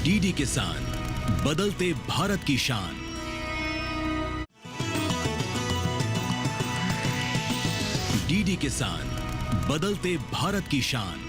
DD किसान, बदलते भारत की शान। डीडी किसान, बदलते भारत की शान।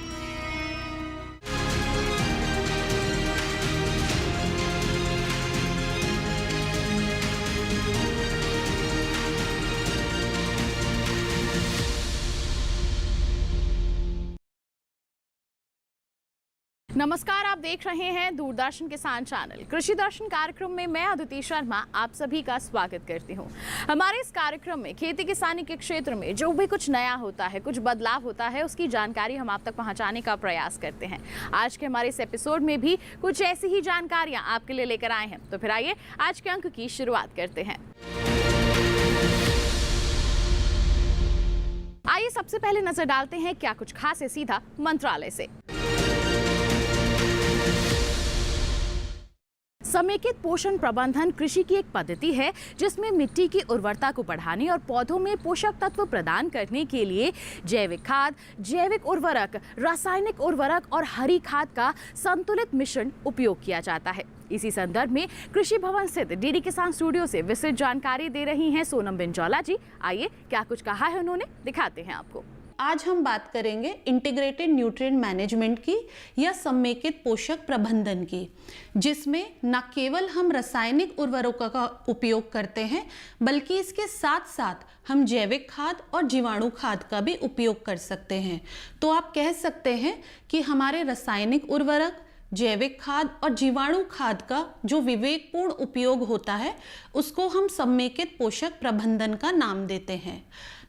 नमस्कार, आप देख रहे हैं दूरदर्शन किसान चैनल। कृषि दर्शन कार्यक्रम में मैं अदिति शर्मा आप सभी का स्वागत करती हूं। हमारे इस कार्यक्रम में खेती किसानी के क्षेत्र में जो भी कुछ नया होता है, कुछ बदलाव होता है, उसकी जानकारी हम आप तक पहुंचाने का प्रयास करते हैं। आज के हमारे इस एपिसोड में भी कुछ ऐसी ही जानकारियां आपके लिए लेकर आए हैं। तो फिर आइए आज के अंक की शुरुआत करते हैं। आइए सबसे पहले नजर डालते हैं क्या कुछ खास है सीधा मंत्रालय से। समेकित पोषण प्रबंधन कृषि की एक पद्धति है जिसमें मिट्टी की उर्वरता को बढ़ाने और पौधों में पोषक तत्व प्रदान करने के लिए जैविक खाद, जैविक उर्वरक, रासायनिक उर्वरक और हरी खाद का संतुलित मिश्रण उपयोग किया जाता है। इसी संदर्भ में कृषि भवन स्थित डीडी किसान स्टूडियो से विस्तृत जानकारी दे रही हैं सोनम बिंजौला जी। आइए क्या कुछ कहा है उन्होंने, दिखाते हैं आपको। आज हम बात करेंगे इंटीग्रेटेड न्यूट्रिएंट मैनेजमेंट की या समेकित पोषक प्रबंधन की, जिसमें न केवल हम रासायनिक उर्वरकों का उपयोग करते हैं बल्कि इसके साथ साथ हम जैविक खाद और जीवाणु खाद का भी उपयोग कर सकते हैं। तो आप कह सकते हैं कि हमारे रासायनिक उर्वरक, जैविक खाद और जीवाणु खाद का जो विवेकपूर्ण उपयोग होता है उसको हम समेकित पोषक प्रबंधन का नाम देते हैं।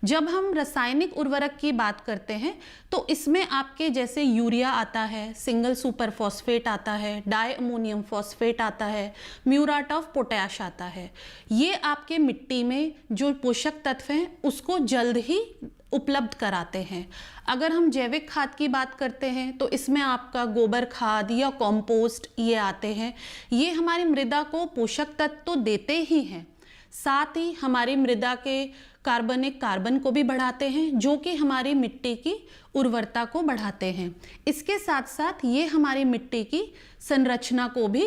जब हम रासायनिक उर्वरक की बात करते हैं तो इसमें आपके जैसे यूरिया आता है, सिंगल सुपर फॉस्फेट आता है, डाई अमोनियम फॉस्फेट आता है, म्यूरेट ऑफ पोटैश आता है। ये आपके मिट्टी में जो पोषक तत्व हैं उसको जल्द ही उपलब्ध कराते हैं। अगर हम जैविक खाद की बात करते हैं तो इसमें आपका गोबर खाद या कंपोस्ट ये आते हैं। ये हमारी मृदा को पोषक तत्व तो देते ही हैं, साथ ही हमारी मृदा के कार्बन को भी बढ़ाते हैं, जो कि हमारी मिट्टी की उर्वरता को बढ़ाते हैं। इसके साथ साथ ये हमारी मिट्टी की संरचना को भी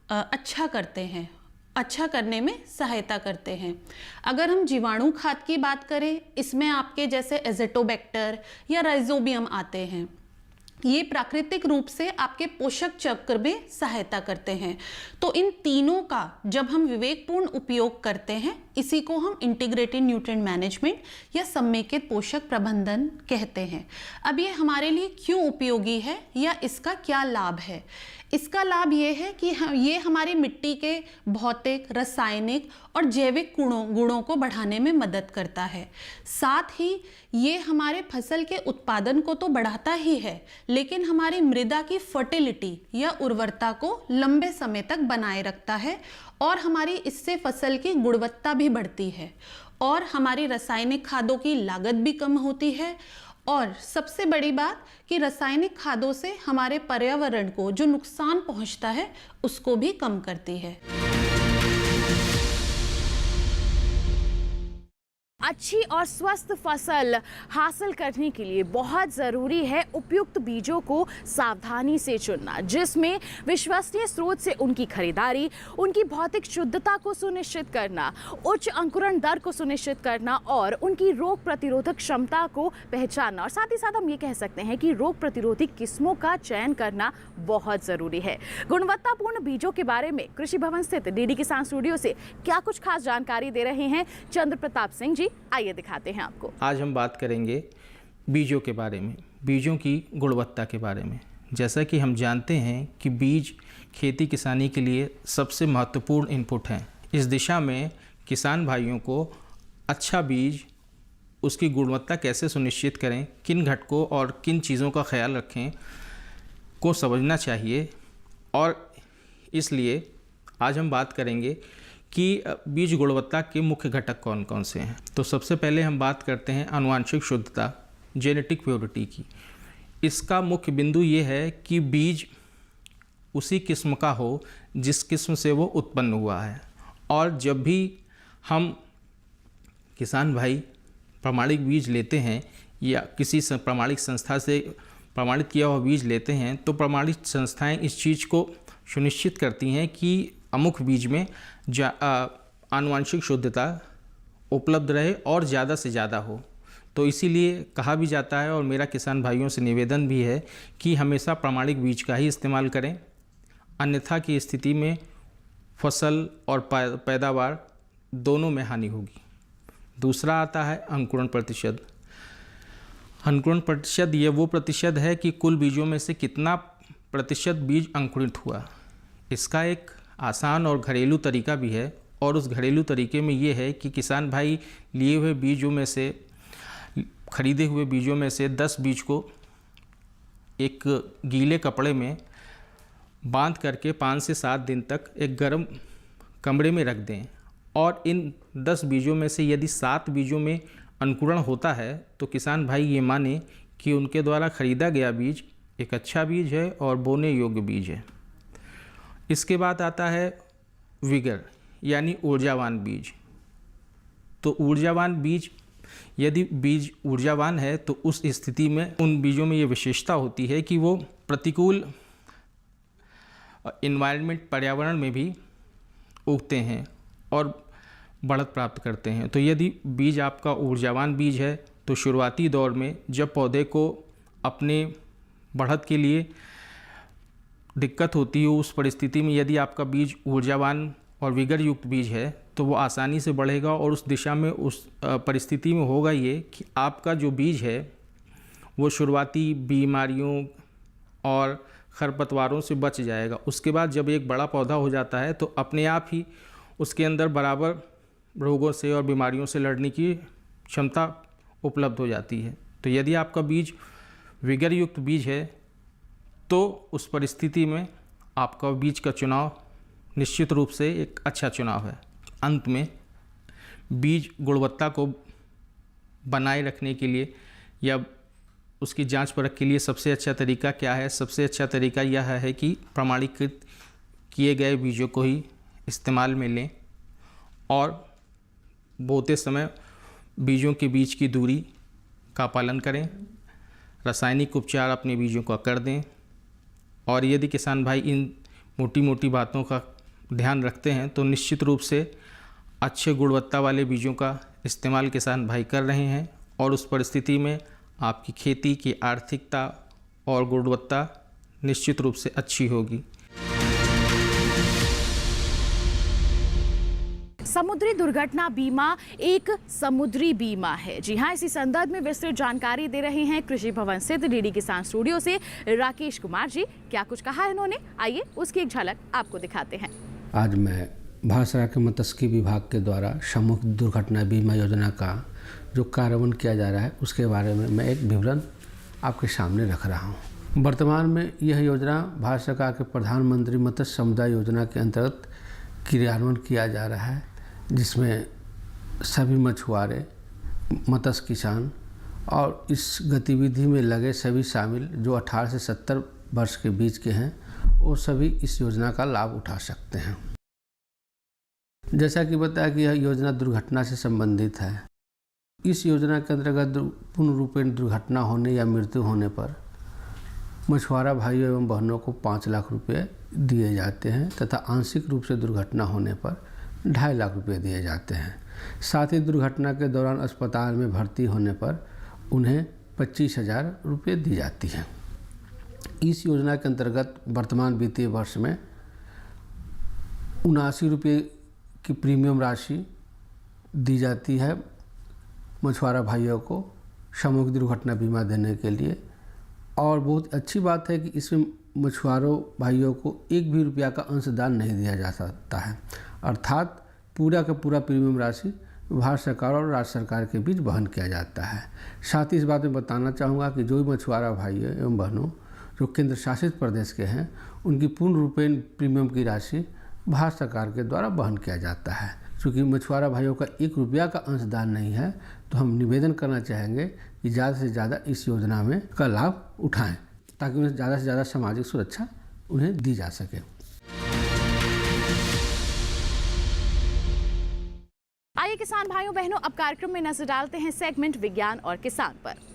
अच्छा करते हैं, अच्छा करने में सहायता करते हैं। अगर हम जीवाणु खाद की बात करें, इसमें आपके जैसे एज़ोटोबैक्टर या राइजोबियम आते हैं। ये प्राकृतिक रूप से आपके पोषक चक्र में सहायता करते हैं। तो इन तीनों का जब हम विवेकपूर्ण उपयोग करते हैं, इसी को हम इंटीग्रेटेड न्यूट्रिएंट मैनेजमेंट या समेकित पोषक प्रबंधन कहते हैं। अब ये हमारे लिए क्यों उपयोगी है या इसका क्या लाभ है? इसका लाभ ये है कि ये हमारी मिट्टी के भौतिक, रासायनिक और जैविक गुणों को बढ़ाने में मदद करता है। साथ ही ये हमारे फसल के उत्पादन को तो बढ़ाता ही है, लेकिन हमारी मृदा की फर्टिलिटी या उर्वरता को लंबे समय तक बनाए रखता है और हमारी इससे फसल की गुणवत्ता भी बढ़ती है और हमारी रासायनिक खादों की लागत भी कम होती है। और सबसे बड़ी बात कि रासायनिक खादों से हमारे पर्यावरण को जो नुकसान पहुंचता है उसको भी कम करती है। अच्छी और स्वस्थ फसल हासिल करने के लिए बहुत ज़रूरी है उपयुक्त बीजों को सावधानी से चुनना, जिसमें विश्वसनीय स्रोत से उनकी खरीदारी, उनकी भौतिक शुद्धता को सुनिश्चित करना, उच्च अंकुरण दर को सुनिश्चित करना और उनकी रोग प्रतिरोधक क्षमता को पहचानना। और साथ ही साथ हम ये कह सकते हैं कि रोग प्रतिरोधी किस्मों का चयन करना बहुत ज़रूरी है। गुणवत्तापूर्ण बीजों के बारे में कृषि भवन स्थित डीडी किसान स्टूडियो से क्या कुछ खास जानकारी दे रहे हैं चंद्र प्रताप सिंह जी। आइए दिखाते हैं आपको। आज हम बात करेंगे बीजों के बारे में, बीजों की गुणवत्ता के बारे में। जैसा कि हम जानते हैं कि बीज खेती किसानी के लिए सबसे महत्वपूर्ण इनपुट हैं। इस दिशा में किसान भाइयों को अच्छा बीज, उसकी गुणवत्ता कैसे सुनिश्चित करें, किन घटकों और किन चीज़ों का ख्याल रखें को समझना चाहिए। और इसलिए आज हम बात करेंगे कि बीज गुणवत्ता के मुख्य घटक कौन कौन से हैं। तो सबसे पहले हम बात करते हैं आनुवांशिक शुद्धता, जेनेटिक प्योरिटी की। इसका मुख्य बिंदु ये है कि बीज उसी किस्म का हो जिस किस्म से वो उत्पन्न हुआ है। और जब भी हम किसान भाई प्रमाणिक बीज लेते हैं या किसी प्रमाणिक संस्था से प्रमाणित किया हुआ बीज लेते हैं, तो प्रमाणित संस्थाएं इस चीज़ को सुनिश्चित करती हैं कि अमुक बीज में आनुवंशिक शुद्धता उपलब्ध रहे और ज़्यादा से ज़्यादा हो। तो इसीलिए कहा भी जाता है और मेरा किसान भाइयों से निवेदन भी है कि हमेशा प्रामाणिक बीज का ही इस्तेमाल करें, अन्यथा की स्थिति में फसल और पैदावार दोनों में हानि होगी। दूसरा आता है अंकुरण प्रतिशत। अंकुरण प्रतिशत ये वो प्रतिशत है कि कुल बीजों में से कितना प्रतिशत बीज अंकुरित हुआ। इसका एक आसान और घरेलू तरीका भी है और उस घरेलू तरीके में ये है कि किसान भाई लिए हुए बीजों में से, खरीदे हुए बीजों में से 10 बीज को एक गीले कपड़े में बांध करके 5 से 7 दिन तक एक गर्म कमरे में रख दें और इन 10 बीजों में से यदि 7 बीजों में अंकुरण होता है तो किसान भाई ये माने कि उनके द्वारा खरीदा गया बीज एक अच्छा बीज है और बोने योग्य बीज है। इसके बाद आता है विगर यानी ऊर्जावान बीज। तो ऊर्जावान बीज, यदि बीज ऊर्जावान है तो उस स्थिति में उन बीजों में ये विशेषता होती है कि वो प्रतिकूल इन्वायरमेंट, पर्यावरण में भी उगते हैं और बढ़त प्राप्त करते हैं। तो यदि बीज आपका ऊर्जावान बीज है तो शुरुआती दौर में जब पौधे को अपने बढ़त के लिए दिक्कत होती है, उस परिस्थिति में यदि आपका बीज ऊर्जावान और विगर युक्त बीज है तो वो आसानी से बढ़ेगा और उस दिशा में, उस परिस्थिति में होगा ये कि आपका जो बीज है वो शुरुआती बीमारियों और खरपतवारों से बच जाएगा। उसके बाद जब एक बड़ा पौधा हो जाता है तो अपने आप ही उसके अंदर बराबर रोगों से और बीमारियों से लड़ने की क्षमता उपलब्ध हो जाती है। तो यदि आपका बीज विगर युक्त बीज है तो उस परिस्थिति में आपका बीज का चुनाव निश्चित रूप से एक अच्छा चुनाव है। अंत में बीज गुणवत्ता को बनाए रखने के लिए या उसकी जांच परख के लिए सबसे अच्छा तरीका क्या है? सबसे अच्छा तरीका यह है कि प्रमाणीकृत किए गए बीजों को ही इस्तेमाल में लें और बोते समय बीजों के बीच की दूरी का पालन करें, रासायनिक उपचार अपने बीजों का कर दें। और यदि किसान भाई इन मोटी मोटी बातों का ध्यान रखते हैं तो निश्चित रूप से अच्छे गुणवत्ता वाले बीजों का इस्तेमाल किसान भाई कर रहे हैं और उस परिस्थिति में आपकी खेती की आर्थिकता और गुणवत्ता निश्चित रूप से अच्छी होगी। समुद्री दुर्घटना बीमा एक समुद्री बीमा है। जी हाँ, इसी संदर्भ में विस्तृत जानकारी दे रहे हैं कृषि भवन स्थित डीडी किसान स्टूडियो से राकेश कुमार जी। क्या कुछ कहा है इन्होंने, आइए उसकी एक झलक आपको दिखाते हैं। आज मैं भारत सरकार के मत्स्य विभाग के द्वारा समुद्री दुर्घटना बीमा योजना का जो कार्यान्वयन किया जा रहा है उसके बारे में मैं एक विवरण आपके सामने रख रहा हूँ। वर्तमान में यह योजना भारत सरकार के प्रधानमंत्री मत्स्य समुदाय योजना के अंतर्गत क्रियान्वयन किया जा रहा है, जिसमें सभी मछुआरे, मत्स्य किसान और इस गतिविधि में लगे सभी शामिल जो 18 से 70 वर्ष के बीच के हैं वो सभी इस योजना का लाभ उठा सकते हैं। जैसा कि बताया कि यह योजना दुर्घटना से संबंधित है। इस योजना के अंतर्गत पूर्ण रूपेण दुर्घटना होने या मृत्यु होने पर मछुआरा भाइयों एवं बहनों को 5 लाख रुपये दिए जाते हैं तथा आंशिक रूप से दुर्घटना होने पर 2.5 लाख रुपये दिए जाते हैं। साथ ही दुर्घटना के दौरान अस्पताल में भर्ती होने पर उन्हें 25,000 रुपये दी जाती है। इस योजना के अंतर्गत वर्तमान वित्तीय वर्ष में 79 रुपये की प्रीमियम राशि दी जाती है मछुआरा भाइयों को समुद्री दुर्घटना बीमा देने के लिए। और बहुत अच्छी बात है कि इसमें मछुआरों भाइयों को 1 भी रुपया का अंशदान नहीं दिया जा सकता है, अर्थात पूरा का पूरा प्रीमियम राशि भारत सरकार और राज्य सरकार के बीच वहन किया जाता है। साथ ही इस बात में बताना चाहूँगा कि जो भी मछुआरा भाइयों एवं बहनों जो केंद्र शासित प्रदेश के हैं उनकी पूर्ण रूपेण प्रीमियम की राशि भारत सरकार के द्वारा वहन किया जाता है। चूँकि मछुआरा भाइयों का 1 रुपया का अंशदान नहीं है तो हम निवेदन करना चाहेंगे कि ज़्यादा से ज़्यादा इस योजना में का लाभ उठाएं ताकि उन्हें ज़्यादा से ज़्यादा सामाजिक सुरक्षा उन्हें दी जा सके। आइए किसान भाइयों बहनों, अब कार्यक्रम में नजर डालते हैं सेगमेंट विज्ञान और किसान पर।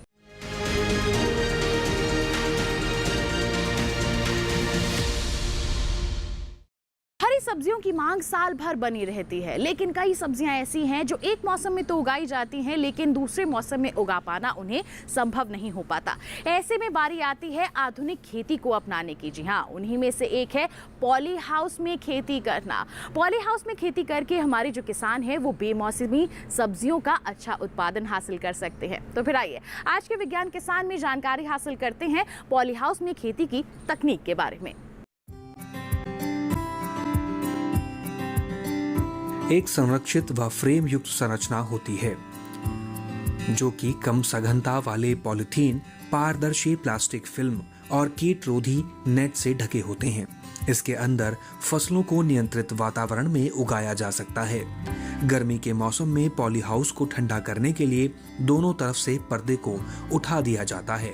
कई सब्जियों की मांग साल भर बनी रहती है, लेकिन कई सब्जियां ऐसी हैं जो एक मौसम में तो उगाई जाती हैं, लेकिन दूसरे मौसम में उगा पाना उन्हें संभव नहीं हो पाता। ऐसे में बारी आती है आधुनिक खेती को अपनाने की। जी हाँ, उन्हीं में से एक है पॉली हाउस में खेती करना। पॉली हाउस में खेती करके हमारे जो किसान हैं वो बेमौसमी सब्जियों का अच्छा उत्पादन हासिल कर सकते हैं। तो फिर आइए आज के विज्ञान किसान में जानकारी हासिल करते हैं पॉली हाउस में खेती की तकनीक के बारे में। एक संरक्षित व फ्रेम युक्त संरचना होती है जो कि कम सघनता वाले पॉलिथीन, पारदर्शी प्लास्टिक फिल्म और कीट रोधी नेट से ढके होते हैं। इसके अंदर फसलों को नियंत्रित वातावरण में उगाया जा सकता है। गर्मी के मौसम में पॉली हाउस को ठंडा करने के लिए दोनों तरफ से पर्दे को उठा दिया जाता है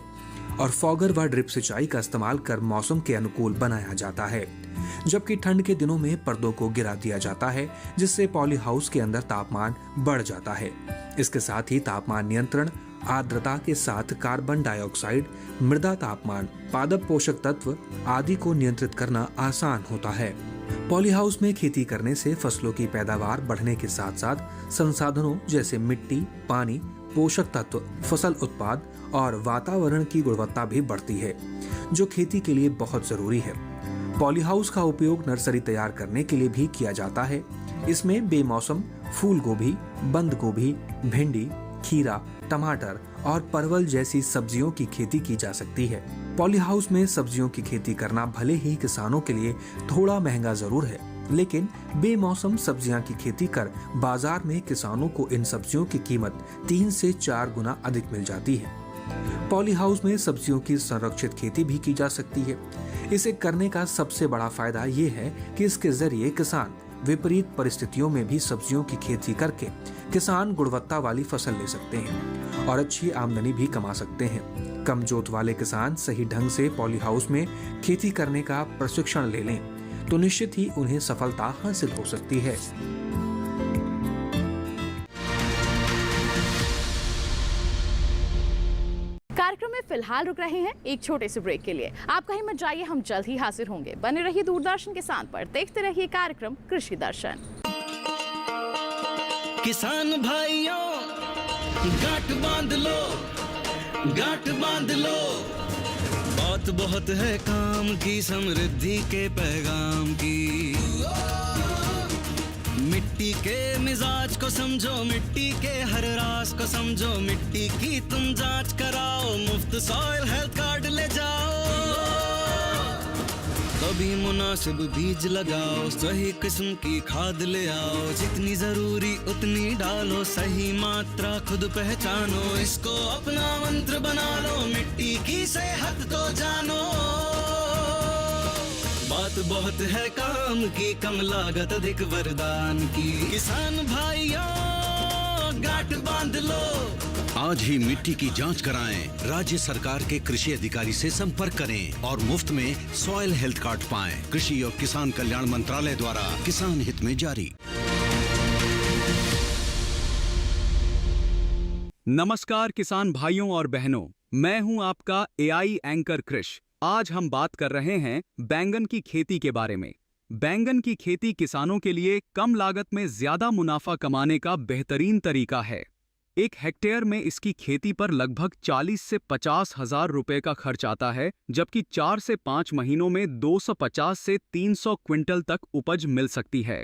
और फॉगर व ड्रिप सिंचाई का इस्तेमाल कर मौसम के अनुकूल बनाया जाता है, जबकि ठंड के दिनों में पर्दों को गिरा दिया जाता है, जिससे पॉली हाउस के अंदर तापमान बढ़ जाता है। इसके साथ ही तापमान नियंत्रण, आर्द्रता के साथ कार्बन डाइऑक्साइड, मृदा तापमान, पादप पोषक तत्व आदि को नियंत्रित करना आसान होता है। पॉली हाउस में खेती करने से फसलों की पैदावार बढ़ने के साथ साथ संसाधनों जैसे मिट्टी, पानी, पोषक तत्व, फसल उत्पाद और वातावरण की गुणवत्ता भी बढ़ती है, जो खेती के लिए बहुत जरूरी है। पॉली हाउस का उपयोग नर्सरी तैयार करने के लिए भी किया जाता है। इसमें बेमौसम फूल गोभी, बंद गोभी, भिंडी, खीरा, टमाटर और परवल जैसी सब्जियों की खेती की जा सकती है। पॉली हाउस में सब्जियों की खेती करना भले ही किसानों के लिए थोड़ा महंगा जरूर है, लेकिन बेमौसम सब्जियां की खेती कर बाजार में किसानों को इन सब्जियों की कीमत 3 से 4 गुना अधिक मिल जाती है। पॉली हाउस में सब्जियों की संरक्षित खेती भी की जा सकती है। इसे करने का सबसे बड़ा फायदा ये है कि इसके जरिए किसान विपरीत परिस्थितियों में भी सब्जियों की खेती करके किसान गुणवत्ता वाली फसल ले सकते हैं और अच्छी आमदनी भी कमा सकते हैं। कम जोत वाले किसान सही ढंग से पॉली हाउस में खेती करने का प्रशिक्षण ले लें तो निश्चित ही उन्हें सफलता हासिल हो सकती है। कार्यक्रम में फिलहाल रुक रहे हैं एक छोटे से ब्रेक के लिए। आप कहीं मत जाइए, हम जल्द ही हाजिर होंगे। बने रहिए दूरदर्शन किसान पर, देखते रहिए कार्यक्रम कृषि दर्शन। किसान भाइयों गांठ बांध लो, गांठ बांध लो, बात बहुत है काम की, समृद्धि के पैगाम की। मिट्टी के मिजाज को समझो, मिट्टी के हर राज को समझो, मिट्टी की तुम जांच कराओ, मुफ्त सॉइल हेल्थ कार्ड ले जाओ। कभी मुनासिब बीज लगाओ, सही किस्म की खाद ले आओ, जितनी जरूरी उतनी डालो, सही मात्रा खुद पहचानो, इसको अपना मंत्र बना लो, मिट्टी की सेहत तो जानो। बात बहुत है काम की, कम लागत अधिक वरदान की। किसान भाइयों गांठ बांध लो, आज ही मिट्टी की जांच कराएं, राज्य सरकार के कृषि अधिकारी से संपर्क करें और मुफ्त में सॉइल हेल्थ कार्ड पाएं। कृषि और किसान कल्याण मंत्रालय द्वारा किसान हित में जारी। नमस्कार किसान भाइयों और बहनों, मैं हूं आपका एआई एंकर कृष। आज हम बात कर रहे हैं बैंगन की खेती के बारे में। बैंगन की खेती किसानों के लिए कम लागत में ज्यादा मुनाफा कमाने का बेहतरीन तरीका है। 1 हेक्टेयर में इसकी खेती पर लगभग 40 से 50 हजार रुपए का खर्च आता है, जबकि 4 से 5 महीनों में 250 से 300 क्विंटल तक उपज मिल सकती है।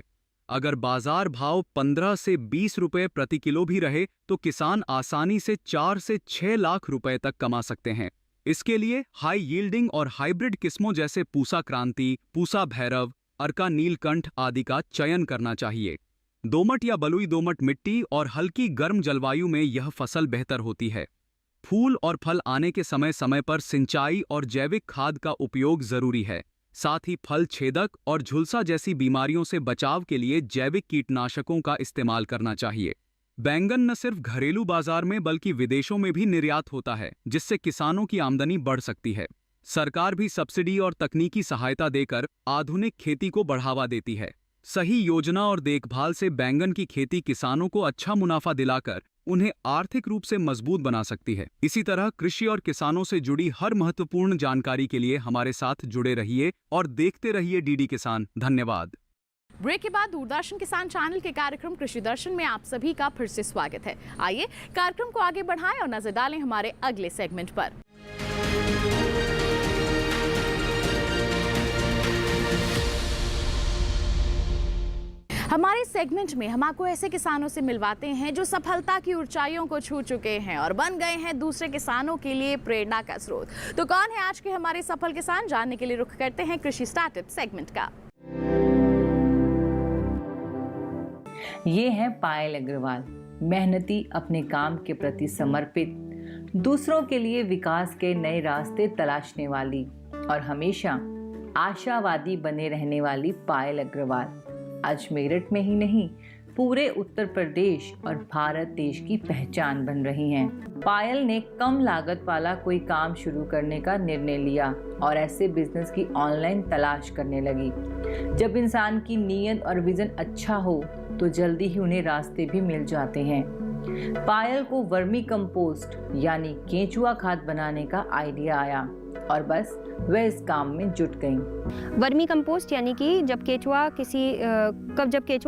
अगर बाजार भाव 15 से 20 रुपए प्रति किलो भी रहे तो किसान आसानी से 4 से 6 लाख रुपए तक कमा सकते हैं। इसके लिए हाई यील्डिंग और हाइब्रिड किस्मों जैसे पूसा क्रांति, पूसा भैरव, अर्का नीलकंठ आदि का चयन करना चाहिए। दोमट या बलुई दोमट मिट्टी और हल्की गर्म जलवायु में यह फसल बेहतर होती है। फूल और फल आने के समय समय पर सिंचाई और जैविक खाद का उपयोग जरूरी है। साथ ही फल छेदक और झुलसा जैसी बीमारियों से बचाव के लिए जैविक कीटनाशकों का इस्तेमाल करना चाहिए। बैंगन न सिर्फ घरेलू बाजार में बल्कि विदेशों में भी निर्यात होता है, जिससे किसानों की आमदनी बढ़ सकती है। सरकार भी सब्सिडी और तकनीकी सहायता देकर आधुनिक खेती को बढ़ावा देती है। सही योजना और देखभाल से बैंगन की खेती किसानों को अच्छा मुनाफा दिलाकर उन्हें आर्थिक रूप से मजबूत बना सकती है। इसी तरह कृषि और किसानों से जुड़ी हर महत्वपूर्ण जानकारी के लिए हमारे साथ जुड़े रहिए और देखते रहिए डीडी किसान। धन्यवाद। ब्रेक के बाद दूरदर्शन किसान चैनल के कार्यक्रम कृषि दर्शन में आप सभी का फिर से स्वागत है। आइए कार्यक्रम को आगे बढ़ाएं और नजर डालें हमारे अगले सेगमेंट पर। हमारे सेगमेंट में हम आपको ऐसे किसानों से मिलवाते हैं जो सफलता की ऊंचाइयों को छू चुके हैं और बन गए हैं दूसरे किसानों के लिए प्रेरणा का स्रोत। तो कौन है आज के हमारे सफल किसान, जानने के लिए रुख करते हैं कृषि स्टार्टअप सेगमेंट का। ये हैं पायल अग्रवाल, मेहनती, अपने काम के प्रति समर्पित, दूसरों के लिए विकास के नए रास्ते तलाशने वाली और हमेशा आशावादी बने रहने वाली पायल अग्रवाल आज मेरठ में ही नहीं, पूरे उत्तर प्रदेश और भारत देश की पहचान बन रही हैं। पायल ने कम लागत वाला कोई काम शुरू करने का निर्णय लिया और ऐसे बिजनेस की ऑनलाइन तलाश करने लगी। जब इंसान की नीयत और विजन अच्छा हो तो जल्दी ही उन्हें रास्ते भी मिल जाते हैं। पायल को वर्मी कंपोस्ट यानी केंचुआ खाद बनाने का आइडिया आया और बस वह इस काम में जुट गईं। वर्मी कंपोस्ट यानी कि जब केचुआ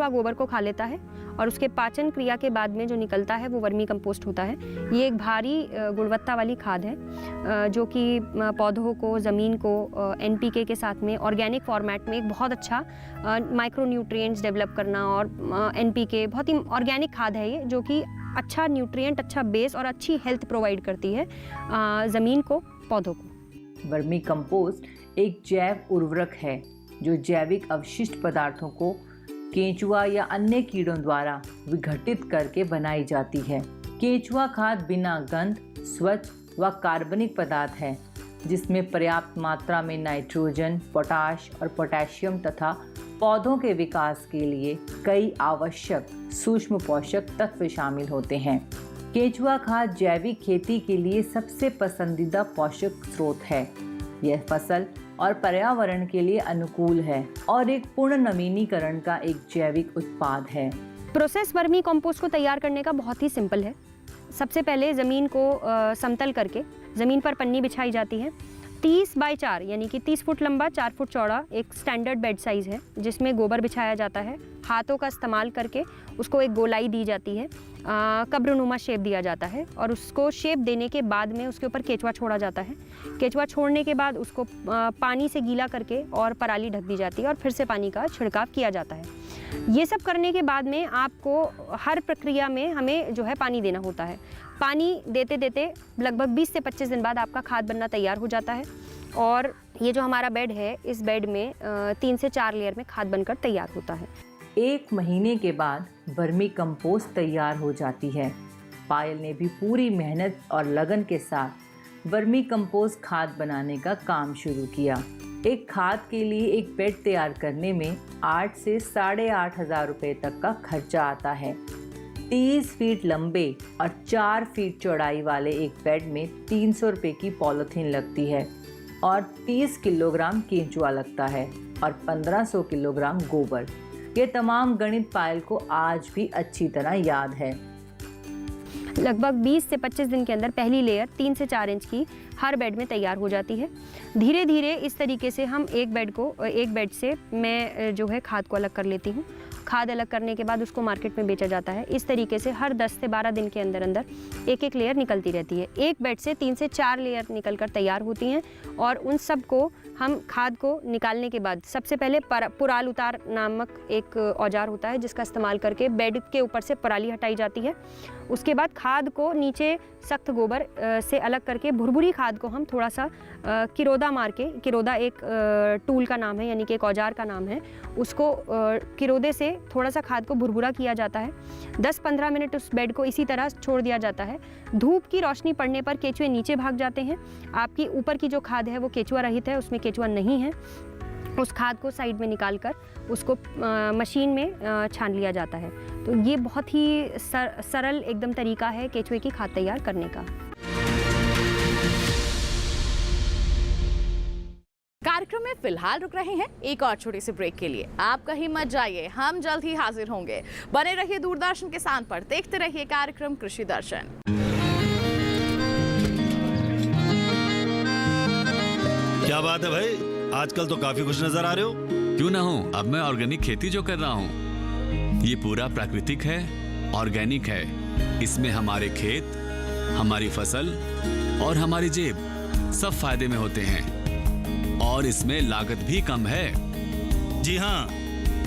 गोबर को खा लेता है और उसके पाचन क्रिया के बाद में जो निकलता है वो वर्मी कंपोस्ट होता है। ये एक भारी गुणवत्ता वाली खाद है जो कि पौधों को, ज़मीन को NPK के साथ में ऑर्गेनिक फॉर्मेट में एक बहुत अच्छा माइक्रो न्यूट्रिएंट्स डेवलप करना और NPK बहुत ही ऑर्गेनिक खाद है ये, जो कि अच्छा न्यूट्रिएंट, अच्छा बेस और अच्छी हेल्थ प्रोवाइड करती है ज़मीन को, पौधों को। वर्मी कंपोस्ट एक जैव उर्वरक है जो जैविक अवशिष्ट पदार्थों को केंचुआ या अन्य कीड़ों द्वारा विघटित करके बनाई जाती है। केंचुआ खाद बिना गंध, स्वच्छ व कार्बनिक पदार्थ है जिसमें पर्याप्त मात्रा में नाइट्रोजन, पोटाश और पोटेशियम तथा पौधों के विकास के लिए कई आवश्यक सूक्ष्म पोषक तत्व शामिल होते हैं। केंचुआ खाद जैविक खेती के लिए सबसे पसंदीदा पोषक स्रोत है। यह फसल और पर्यावरण के लिए अनुकूल है और एक पूर्ण नवीनीकरण का एक जैविक उत्पाद है। प्रोसेस वर्मी कंपोस्ट को तैयार करने का बहुत ही सिंपल है। सबसे पहले ज़मीन को समतल करके ज़मीन पर पन्नी बिछाई जाती है। 30 बाय 4 यानी कि 30 फुट लंबा, 4 फुट चौड़ा एक स्टैंडर्ड बेड साइज़ है जिसमें गोबर बिछाया जाता है। हाथों का इस्तेमाल करके उसको एक गोलाई दी जाती है, कब्रनुमा शेप दिया जाता है और उसको शेप देने के बाद में उसके ऊपर केचुआ छोड़ा जाता है। केचुआ छोड़ने के बाद उसको पानी से गीला करके और पराली ढक दी जाती है और फिर से पानी का छिड़काव किया जाता है। ये सब करने के बाद में आपको हर प्रक्रिया में हमें जो है पानी देना होता है। पानी देते देते लगभग 20 से 25 दिन बाद आपका खाद बनना तैयार हो जाता है और ये जो हमारा बेड है, इस बेड में 3 से 4 लेयर में खाद बनकर तैयार होता है। 1 महीने के बाद वर्मी कंपोस्ट तैयार हो जाती है। पायल ने भी पूरी मेहनत और लगन के साथ वर्मी कंपोस्ट खाद बनाने का काम शुरू किया। एक खाद के लिए एक बेड तैयार करने में 8 से 8,500 रुपये तक का खर्चा आता है। 30 फीट लंबे और 4 फीट चौड़ाई वाले एक बेड में 300 रुपये की पॉलीथीन लगती है और 30 किलोग्राम केंचुआ लगता है और 1500 किलोग्राम गोबर। ये तमाम गणित पायल को आज भी अच्छी तरह याद है। लगभग 20 से 25 दिन के अंदर पहली लेयर 3 से 4 इंच की हर बेड में तैयार हो जाती है। धीरे धीरे इस तरीके से हम एक बेड से मैं जो है खाद को अलग कर लेती हूँ। खाद अलग करने के बाद उसको मार्केट में बेचा जाता है। इस तरीके से हर 10 से 12 दिन के अंदर अंदर एक लेयर निकलती रहती है। एक बेड से 3 से 4 लेयर निकलकर तैयार होती हैं और उन सब को हम खाद को निकालने के बाद सबसे पहले पुराल उतार नामक एक औजार होता है जिसका इस्तेमाल करके बेड के ऊपर से पराली हटाई जाती है। उसके बाद खाद को नीचे सख्त गोबर से अलग करके भुरभुरी खाद को हम थोड़ा सा किरोदा मार के, किरोदा एक टूल का नाम है यानी कि एक औजार का नाम है, उसको किरोदे से थोड़ा सा खाद को भुरभुरा किया जाता है। 10-15 मिनट उस बेड को इसी तरह छोड़ दिया जाता है। धूप की रोशनी पड़ने पर केचुए नीचे भाग जाते हैं। आपकी ऊपर की जो खाद है वो केचुआ रहित है, उसमें केचुआ नहीं है। उस खाद को साइड में निकालकर उसको मशीन में छान लिया जाता है। तो ये बहुत ही सरल एकदम तरीका है केचुए की खाद तैयार करने का। कार्यक्रम में फिलहाल रुक रहे हैं एक और छोटे से ब्रेक के लिए। आप कहीं मत जाइए, हम जल्द ही हाजिर होंगे। बने रहिए दूरदर्शन किसान पर, देखते रहिए कार्यक्रम कृषि दर्शन। क्या बात है भाई, आजकल तो काफी खुश नजर आ रहे हो। क्यों ना हो, अब मैं ऑर्गेनिक खेती जो कर रहा हूँ ये पूरा प्राकृतिक है, ऑर्गेनिक है। इसमें हमारे खेत, हमारी फसल और हमारी जेब सब फायदे में होते हैं और इसमें लागत भी कम है। जी हाँ,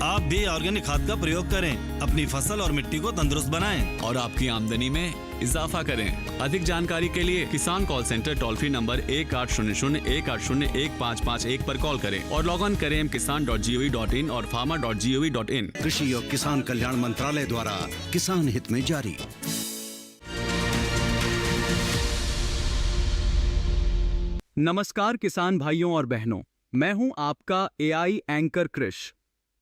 आप भी ऑर्गेनिक खाद का प्रयोग करें, अपनी फसल और मिट्टी को तंदुरुस्त बनाएं और आपकी आमदनी में इजाफा करें। अधिक जानकारी के लिए किसान call centre toll free number 1800-180-1551 पर कॉल करें और लॉग ऑन करें kisan.gov.in और farmer.gov.in। कृषि और किसान कल्याण मंत्रालय द्वारा किसान हित में जारी। नमस्कार किसान भाइयों और बहनों, मैं हूं आपका एआई एंकर कृष।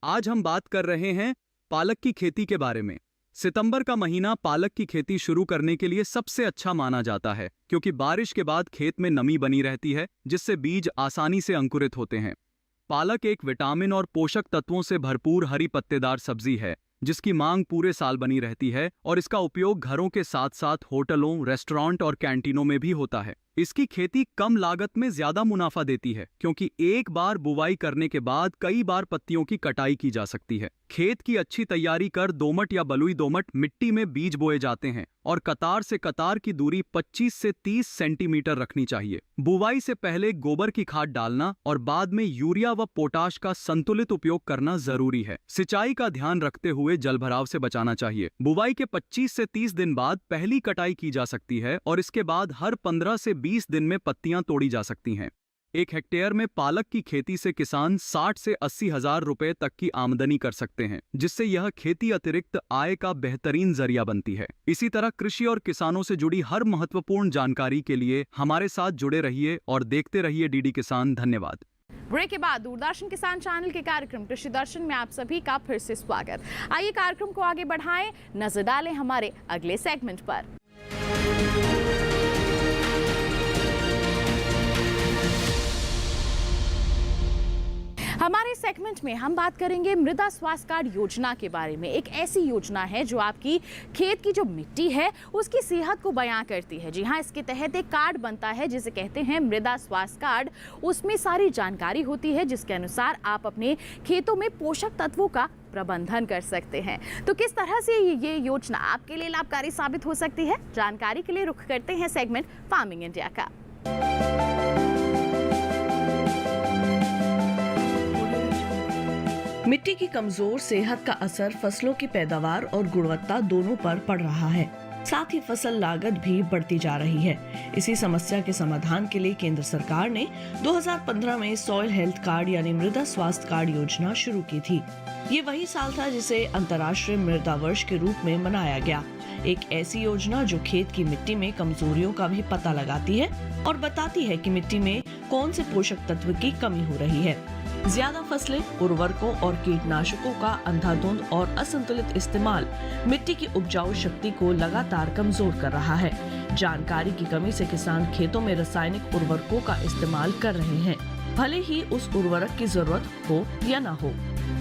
आज हम बात कर रहे हैं पालक की खेती के बारे में। सितंबर का महीना पालक की खेती शुरू करने के लिए सबसे अच्छा माना जाता है क्योंकि बारिश के बाद खेत में नमी बनी रहती है जिससे बीज आसानी से अंकुरित होते हैं। पालक एक विटामिन और पोषक तत्वों से भरपूर हरी पत्तेदार सब्जी है जिसकी मांग पूरे साल बनी रहती है और इसका उपयोग घरों के साथ साथ होटलों, रेस्टोरेंट और कैंटीनों में भी होता है। इसकी खेती कम लागत में ज्यादा मुनाफा देती है क्योंकि एक बार बुवाई करने के बाद कई बार पत्तियों की कटाई की जा सकती है। खेत की अच्छी तैयारी कर दोमट या बलुई दोमट मिट्टी में बीज बोए जाते हैं और कतार से कतार की दूरी 25 से 30 सेंटीमीटर रखनी चाहिए। बुवाई से पहले गोबर की खाद डालना और बाद में यूरिया व पोटाश का संतुलित उपयोग करना जरूरी है। सिंचाई का ध्यान रखते हुए जलभराव से बचाना चाहिए। बुवाई के 25 से 30 दिन बाद पहली कटाई की जा सकती है और इसके बाद हर 15 से 20 दिन में पत्तियां तोड़ी जा सकती हैं। 1 हेक्टेयर में पालक की खेती से किसान 60 से 80 हजार रुपए तक की आमदनी कर सकते हैं जिससे यह खेती अतिरिक्त आय का बेहतरीन जरिया बनती है। इसी तरह कृषि और किसानों से जुड़ी हर महत्वपूर्ण जानकारी के लिए हमारे साथ जुड़े रहिए और देखते रहिए डीडी किसान। धन्यवाद। ब्रेक के बाद दूरदर्शन किसान चैनल के कार्यक्रम कृषि दर्शन में आप सभी का फिर से स्वागत। आइए कार्यक्रम को आगे बढ़ाएं, नजर डालें हमारे अगले सेगमेंट पर। हमारे सेगमेंट में हम बात करेंगे मृदा स्वास्थ्य कार्ड योजना के बारे में। एक ऐसी योजना है जो आपकी खेत की जो मिट्टी है उसकी सेहत को बयां करती है। जी हाँ, इसके तहत एक कार्ड बनता है जिसे कहते हैं मृदा स्वास्थ्य कार्ड। उसमें सारी जानकारी होती है जिसके अनुसार आप अपने खेतों में पोषक तत्वों का प्रबंधन कर सकते हैं। तो किस तरह से ये योजना आपके लिए लाभकारी साबित हो सकती है, जानकारी के लिए रुख करते हैं सेगमेंट फार्मिंग इंडिया का। मिट्टी की कमजोर सेहत का असर फसलों की पैदावार और गुणवत्ता दोनों पर पड़ रहा है। साथ ही फसल लागत भी बढ़ती जा रही है। इसी समस्या के समाधान के लिए केंद्र सरकार ने 2015 में सॉइल हेल्थ कार्ड यानी मृदा स्वास्थ्य कार्ड योजना शुरू की थी। ये वही साल था जिसे अंतर्राष्ट्रीय मृदा वर्ष के रूप में मनाया गया। एक ऐसी योजना जो खेत की मिट्टी में कमजोरियों का भी पता लगाती है और बताती है कि मिट्टी में कौन से पोषक तत्व की कमी हो रही है। ज्यादा फसलें, उर्वरकों और कीटनाशकों का अंधाधुंध और असंतुलित इस्तेमाल मिट्टी की उपजाऊ शक्ति को लगातार कमजोर कर रहा है। जानकारी की कमी से किसान खेतों में रासायनिक उर्वरकों का इस्तेमाल कर रहे हैं, भले ही उस उर्वरक की जरूरत हो या न हो।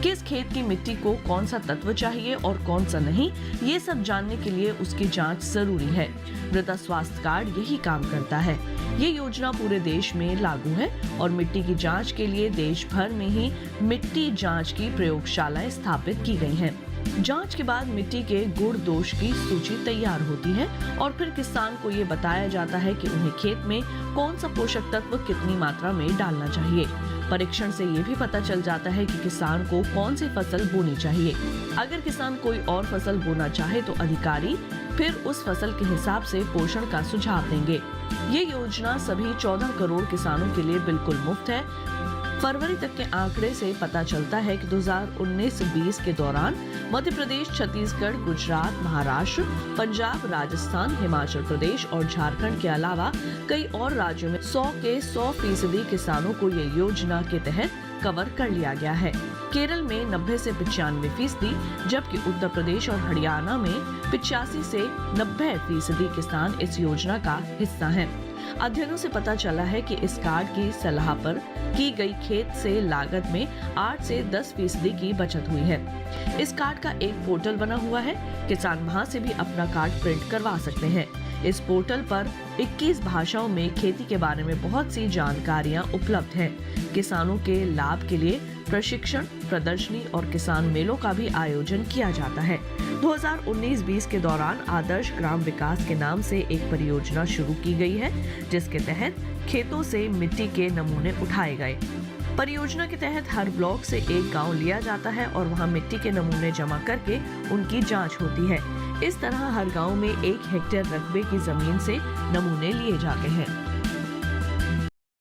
किस खेत की मिट्टी को कौन सा तत्व चाहिए और कौन सा नहीं, ये सब जानने के लिए उसकी जांच जरूरी है। मृदा स्वास्थ्य कार्ड यही काम करता है। ये योजना पूरे देश में लागू है और मिट्टी की जांच के लिए देश भर में ही मिट्टी जांच की प्रयोगशालाएं स्थापित की गई हैं। जांच के बाद मिट्टी के गुण दोष की सूची तैयार होती है और फिर किसान को ये बताया जाता है कि उन्हें खेत में कौन सा पोषक तत्व कितनी मात्रा में डालना चाहिए। परीक्षण से ये भी पता चल जाता है कि किसान को कौन सी फसल बोनी चाहिए। अगर किसान कोई और फसल बोना चाहे तो अधिकारी फिर उस फसल के हिसाब से पोषण का सुझाव देंगे। ये योजना सभी 14 करोड़ किसानों के लिए बिल्कुल मुफ्त है। फरवरी तक के आंकड़े से पता चलता है कि 2019-20 के दौरान मध्य प्रदेश, छत्तीसगढ़, गुजरात, महाराष्ट्र, पंजाब, राजस्थान, हिमाचल प्रदेश और झारखंड के अलावा कई और राज्यों में 100 के 100% किसानों को ये योजना के तहत कवर कर लिया गया है। केरल में 90 से 95%, जबकि उत्तर प्रदेश और हरियाणा में 85 से 90% किसान इस योजना का हिस्सा हैं। अध्ययनों से पता चला है कि इस कार्ड की सलाह पर की गई खेत से लागत में 8 से 10% की बचत हुई है। इस कार्ड का एक पोर्टल बना हुआ है, किसान वहां से भी अपना कार्ड प्रिंट करवा सकते हैं। इस पोर्टल पर 21 भाषाओं में खेती के बारे में बहुत सी जानकारियां उपलब्ध हैं। किसानों के लाभ के लिए प्रशिक्षण, प्रदर्शनी और किसान मेलों का भी आयोजन किया जाता है। 2019-20 के दौरान आदर्श ग्राम विकास के नाम से एक परियोजना शुरू की गई है, जिसके तहत खेतों से मिट्टी के नमूने उठाए गए। परियोजना के तहत हर ब्लॉक से एक गांव लिया जाता है और वहां मिट्टी के नमूने जमा करके उनकी जांच होती है। इस तरह हर गांव में 1 हेक्टेयर रकबे की जमीन से नमूने लिए जाते हैं।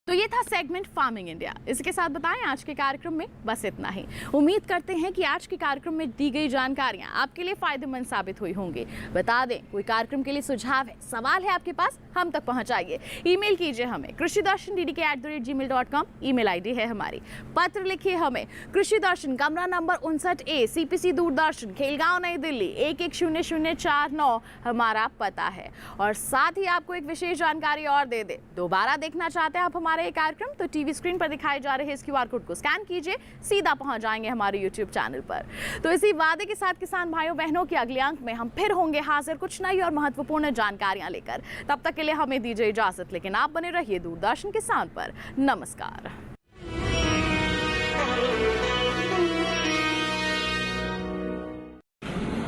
तो ये था सेगमेंट फार्मिंग इंडिया। इसके साथ बताएं आज के कार्यक्रम में बस इतना ही। उम्मीद करते हैं कि आज के कार्यक्रम में दी गई जानकारियां आपके लिए फायदेमंद साबित हुई होंगी। बता दें, कोई कार्यक्रम के लिए सुझाव है, सवाल है आपके पास, हम तक पहुंचाइए। ईमेल कीजिए हमें krishidarshan@gmail.com, ईमेल आईडी है हमारी। पत्र लिखिए हमें कृषि दर्शन, कमरा number 59A, CPC Doordarshan, Khelgaon, नई दिल्ली 110049 हमारा पता है। और साथ ही आपको एक विशेष जानकारी और दे दे, दोबारा देखना चाहते हैं आप हमारे ये कार्यक्रम, तो टीवी स्क्रीन पर दिखाए जा रहे इस QR कोड को स्कैन कीजिए, सीधा पहुंच जाएंगे हमारे YouTube चैनल पर। तो इसी वादे के साथ किसान भाइयों बहनों के अगले अंक में हम फिर होंगे हाजिर कुछ नई और महत्वपूर्ण जानकारियां लेकर। तब तक के लिए हमें दीजिए इजाजत, लेकिन आप बने रहिए दूरदर्शन किसान पर। नमस्कार।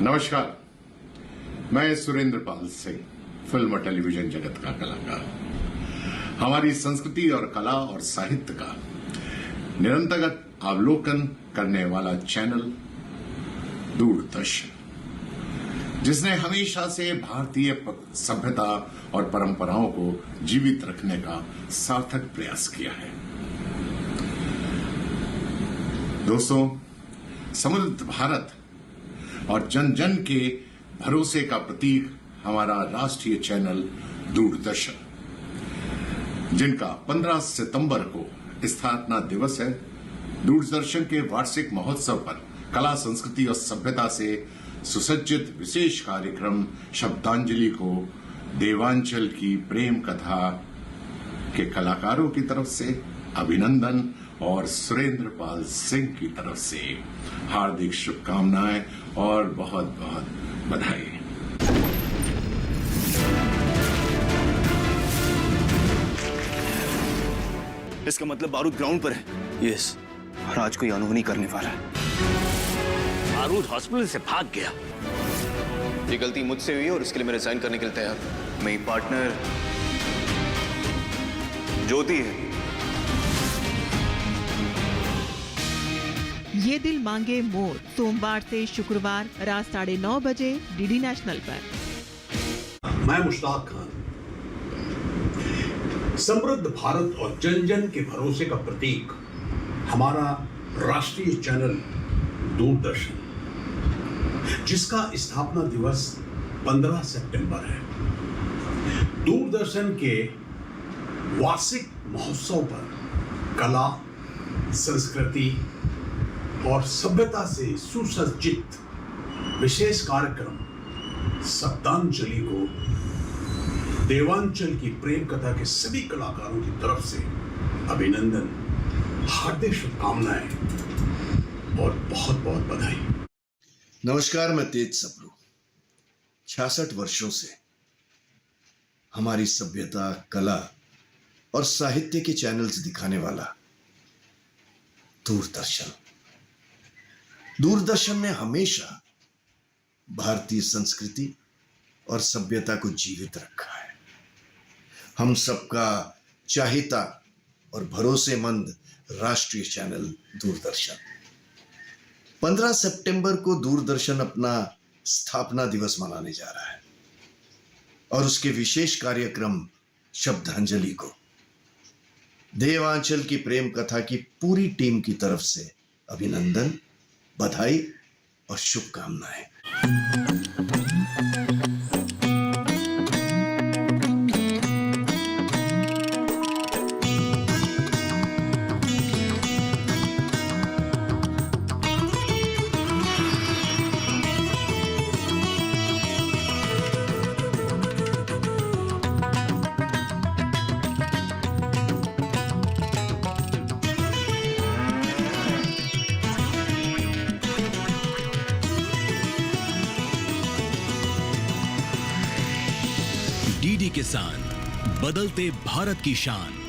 नमस्कार, मैं सुरेंद्र पाल सिंह, फिल्म और टेलीविजन जगत का कलाकार। हमारी संस्कृति और कला और साहित्य का निरंतर अवलोकन करने वाला चैनल दूरदर्शन, जिसने हमेशा से भारतीय सभ्यता और परंपराओं को जीवित रखने का सार्थक प्रयास किया है। दोस्तों, समृद्ध भारत और जन जन के भरोसे का प्रतीक हमारा राष्ट्रीय चैनल दूरदर्शन, जिनका 15 सितंबर को स्थापना दिवस है, दूरदर्शन के वार्षिक महोत्सव पर कला, संस्कृति और सभ्यता से सुसज्जित विशेष कार्यक्रम शब्दांजलि को देवांचल की प्रेम कथा के कलाकारों की तरफ से अभिनंदन और सुरेंद्र पाल सिंह की तरफ से हार्दिक शुभकामनाएं और बहुत बहुत बधाई। इसका मतलब बारूद ग्राउंड पर है। यस, और आज कोई अनहोनी करने वाला है। बारूद हॉस्पिटल से भाग गया। ये गलती मुझसे हुई और इसके लिए मैं रिजाइन करने के लिए तैयार हूं। मेरी पार्टनर ज्योति है। ये दिल मांगे मोर, सोमवार से शुक्रवार रात 9:30 बजे डीडी नेशनल पर। मैं मुश्ताक खान। समृद्ध भारत और जन जन के भरोसे का प्रतीक हमारा राष्ट्रीय चैनल दूरदर्शन, जिसका स्थापना दिवस 15 सितंबर है। दूरदर्शन के वार्षिक महोत्सव पर कला, संस्कृति और सभ्यता से सुसज्जित विशेष कार्यक्रम शब्दांजलि को देवांचल की प्रेम कथा के सभी कलाकारों की तरफ से अभिनंदन, हार्दिक शुभकामनाएं और बहुत बहुत बधाई। नमस्कार, मैं तेज सप्रू। 66 वर्षों से हमारी सभ्यता, कला और साहित्य के चैनल्स दिखाने वाला दूरदर्शन। दूरदर्शन ने हमेशा भारतीय संस्कृति और सभ्यता को जीवित रखा है। हम सबका चाहता और भरोसेमंद राष्ट्रीय चैनल दूरदर्शन। 15 सितंबर को दूरदर्शन अपना स्थापना दिवस मनाने जा रहा है और उसके विशेष कार्यक्रम शब्दांजलि को देवांचल की प्रेम कथा की पूरी टीम की तरफ से अभिनंदन, बधाई और शुभकामनाएं। डीडी किसान, बदलते भारत की शान।